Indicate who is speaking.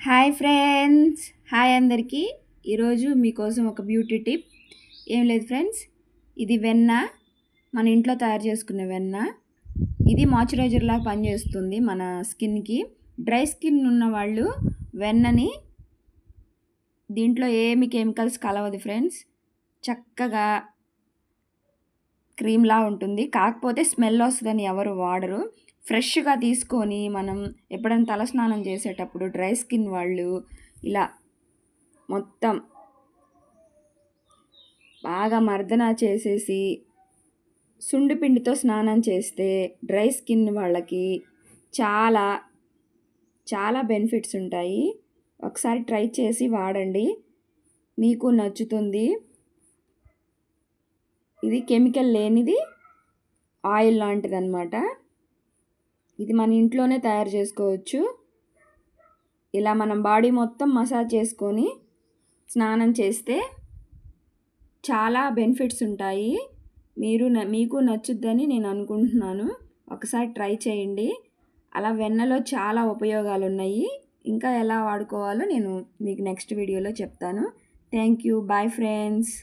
Speaker 1: Hi friends, hi అందరికీ. ఈరోజు మీకోసం ఒక బ్యూటీ టిప్. ఏం లేదు ఫ్రెండ్స్, ఇది వెన్న, మన ఇంట్లో తయారు చేసుకునే వెన్న. ఇది మాయిశ్చరైజర్లా పనిచేస్తుంది మన స్కిన్కి. డ్రై స్కిన్ ఉన్న వాళ్ళు వెన్నని, దీంట్లో ఏమి కెమికల్స్ కలవదు ఫ్రెండ్స్, చక్కగా క్రీమ్లా ఉంటుంది. కాకపోతే స్మెల్ వస్తుందని ఎవరు వాడరు. ఫ్రెష్గా తీసుకొని మనం ఎప్పుడైనా తలస్నానం చేసేటప్పుడు డ్రై స్కిన్ వాళ్ళు ఇలా మొత్తం బాగా మర్దన చేసేసి సుండిపిండితో స్నానం చేస్తే డ్రై స్కిన్ వాళ్ళకి చాలా చాలా బెనిఫిట్స్ ఉంటాయి. ఒకసారి ట్రై చేసి వాడండి, మీకు నచ్చుతుంది. ఇది కెమికల్ లేనిది, ఆయిల్ లాంటిది అన్నమాట. ఇది మన ఇంట్లోనే తయారు చేసుకోవచ్చు. ఇలా మనం బాడీ మొత్తం మసాజ్ చేసుకొని స్నానం చేస్తే చాలా బెనిఫిట్స్ ఉంటాయి. మీకు నచ్చుద్దని నేను అనుకుంటున్నాను. ఒకసారి ట్రై చేయండి. అలా వెన్నలో చాలా ఉపయోగాలు ఉన్నాయి. ఇంకా ఎలా వాడుకోవాలో నేను మీకు నెక్స్ట్ వీడియోలో చెప్తాను. Thank you. Bye friends.